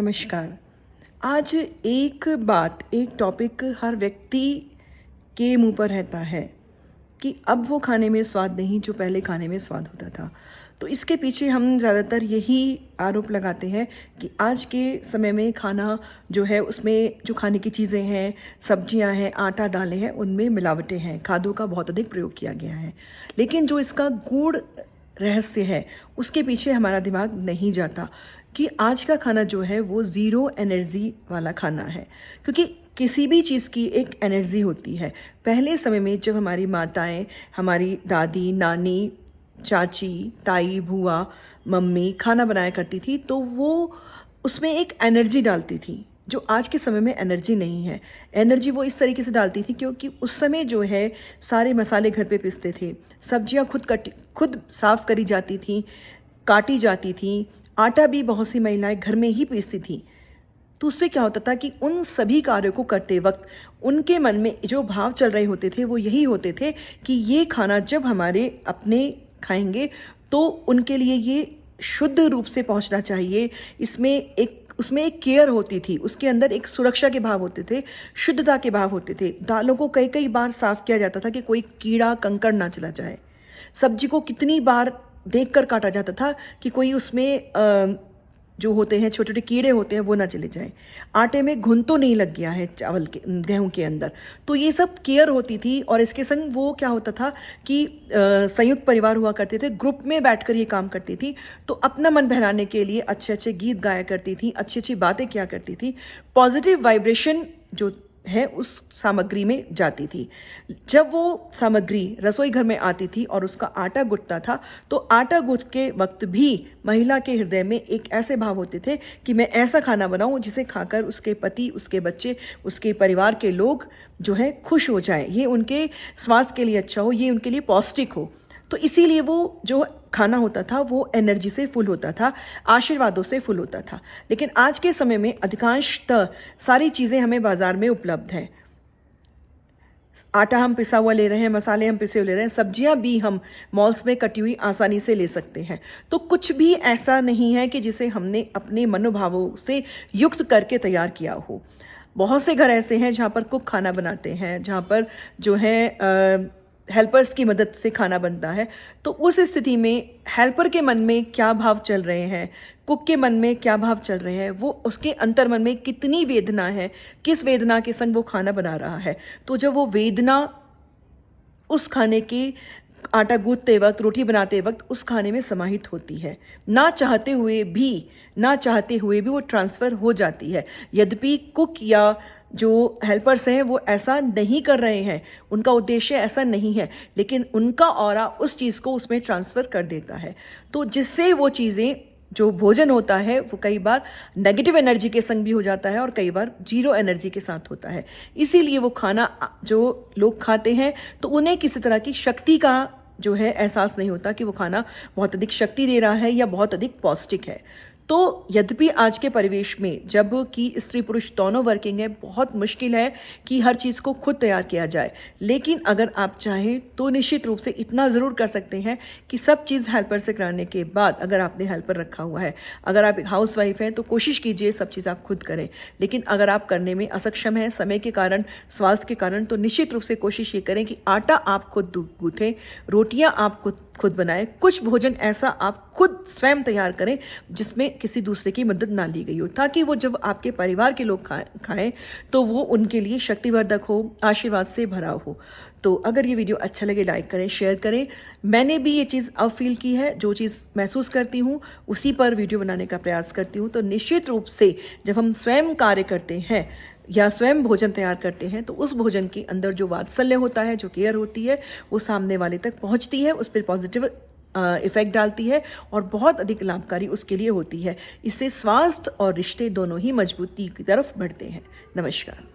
नमस्कार। आज एक टॉपिक हर व्यक्ति के मुंह पर रहता है कि अब वो खाने में स्वाद नहीं जो पहले खाने में स्वाद होता था। तो इसके पीछे हम ज़्यादातर यही आरोप लगाते हैं कि आज के समय में खाना जो है उसमें जो खाने की चीज़ें हैं, सब्जियां हैं, आटा दालें हैं, उनमें मिलावटें हैं, खादों का बहुत अधिक प्रयोग किया गया है। लेकिन जो इसका गूढ़ रहस्य है उसके पीछे हमारा दिमाग नहीं जाता कि आज का खाना जो है वो ज़ीरो एनर्जी वाला खाना है, क्योंकि किसी भी चीज़ की एक एनर्जी होती है। पहले समय में जब हमारी माताएं, हमारी दादी, नानी, चाची, ताई, बुआ, मम्मी खाना बनाया करती थी तो वो उसमें एक एनर्जी डालती थी जो आज के समय में एनर्जी नहीं है। एनर्जी वो इस तरीके से डालती थी क्योंकि उस समय जो है सारे मसाले घर पे पिसते थे, सब्जियां खुद साफ़ करी जाती थी, काटी जाती थी, आटा भी बहुत सी महिलाएं घर में ही पीसती थी। तो उससे क्या होता था कि उन सभी कार्यों को करते वक्त उनके मन में जो भाव चल रहे होते थे वो यही होते थे कि ये खाना जब हमारे अपने खाएंगे तो उनके लिए ये शुद्ध रूप से पहुंचना चाहिए। उसमें एक केयर होती थी, उसके अंदर एक सुरक्षा के भाव होते थे, शुद्धता के भाव होते थे। दालों को कई कई बार साफ किया जाता था कि कोई कीड़ा कंकड़ ना चला जाए। सब्जी को कितनी बार देखकर काटा जाता था कि कोई उसमें जो होते हैं छोटे छोटे कीड़े होते हैं वो ना चले जाएं। आटे में घुन तो नहीं लग गया है गेहूं के अंदर। तो ये सब केयर होती थी। और इसके संग वो क्या होता था कि संयुक्त परिवार हुआ करते थे, ग्रुप में बैठकर ये काम करती थी। तो अपना मन बहलाने के लिए अच्छे अच्छे गीत गाया करती थी, अच्छी अच्छी बातें किया करती थी। पॉजिटिव वाइब्रेशन जो है उस सामग्री में जाती थी। जब वो सामग्री रसोई घर में आती थी और उसका आटा गूंथता था तो आटा गूंथ के वक्त भी महिला के हृदय में एक ऐसे भाव होते थे कि मैं ऐसा खाना बनाऊं जिसे खाकर उसके पति, उसके बच्चे, उसके परिवार के लोग जो है खुश हो जाएं, ये उनके स्वास्थ्य के लिए अच्छा हो, ये उनके लिए पौष्टिक हो। तो इसीलिए वो जो खाना होता था वो एनर्जी से फुल होता था, आशीर्वादों से फुल होता था। लेकिन आज के समय में अधिकांशतः सारी चीज़ें हमें बाजार में उपलब्ध हैं। आटा हम पिसा हुआ ले रहे हैं, मसाले हम पिसे हुए ले रहे हैं, सब्जियां भी हम मॉल्स में कटी हुई आसानी से ले सकते हैं। तो कुछ भी ऐसा नहीं है कि जिसे हमने अपने मनोभावों से युक्त करके तैयार किया हो। बहुत से घर ऐसे हैं जहाँ पर कुक खाना बनाते हैं, जहाँ पर जो है हेल्पर्स की मदद से खाना बनता है। तो उस स्थिति में हेल्पर के मन में क्या भाव चल रहे हैं, कुक के मन में क्या भाव चल रहे हैं, वो उसके अंतर्मन में कितनी वेदना है, किस वेदना के संग वो खाना बना रहा है। तो जब वो वेदना उस खाने की आटा गूंथते वक्त, रोटी बनाते वक्त उस खाने में समाहित होती है, ना चाहते हुए भी वो ट्रांसफ़र हो जाती है। यद्यपि कुक या जो हेल्पर्स हैं वो ऐसा नहीं कर रहे हैं, उनका उद्देश्य ऐसा नहीं है, लेकिन उनका ऑरा उस चीज़ को उसमें ट्रांसफ़र कर देता है। तो जिससे वो चीज़ें, जो भोजन होता है वो कई बार नेगेटिव एनर्जी के संग भी हो जाता है और कई बार जीरो एनर्जी के साथ होता है। इसीलिए वो खाना जो लोग खाते हैं तो उन्हें किसी तरह की शक्ति का जो है एहसास नहीं होता कि वो खाना बहुत अधिक शक्ति दे रहा है या बहुत अधिक पौष्टिक है। तो यद्यपि आज के परिवेश में जब कि स्त्री पुरुष दोनों वर्किंग है, बहुत मुश्किल है कि हर चीज़ को खुद तैयार किया जाए। लेकिन अगर आप चाहें तो निश्चित रूप से इतना ज़रूर कर सकते हैं कि सब चीज़ हेल्पर से कराने के बाद, अगर आपने हेल्पर रखा हुआ है, अगर आप एक हाउस वाइफ हैं तो कोशिश कीजिए सब चीज़ आप खुद करें। लेकिन अगर आप करने में असक्षम हैं समय के कारण, स्वास्थ्य के कारण, तो निश्चित रूप से कोशिश ये करें कि आटा आप खुद गूँथें, रोटियाँ आप खुद बनाएं, कुछ भोजन ऐसा आप खुद स्वयं तैयार करें जिसमें किसी दूसरे की मदद ना ली गई हो, ताकि वो जब आपके परिवार के लोग खाएं तो वो उनके लिए शक्तिवर्धक हो, आशीर्वाद से भरा हो। तो अगर ये वीडियो अच्छा लगे लाइक करें, शेयर करें। मैंने भी ये चीज़ अब फील की है, जो चीज़ महसूस करती हूँ उसी पर वीडियो बनाने का प्रयास करती हूँ। तो निश्चित रूप से जब हम स्वयं कार्य करते हैं या स्वयं भोजन तैयार करते हैं तो उस भोजन के अंदर जो वात्सल्य होता है, जो केयर होती है, वो सामने वाले तक पहुंचती है, उस पर पॉजिटिव इफेक्ट डालती है और बहुत अधिक लाभकारी उसके लिए होती है। इससे स्वास्थ्य और रिश्ते दोनों ही मजबूती की तरफ बढ़ते हैं। नमस्कार।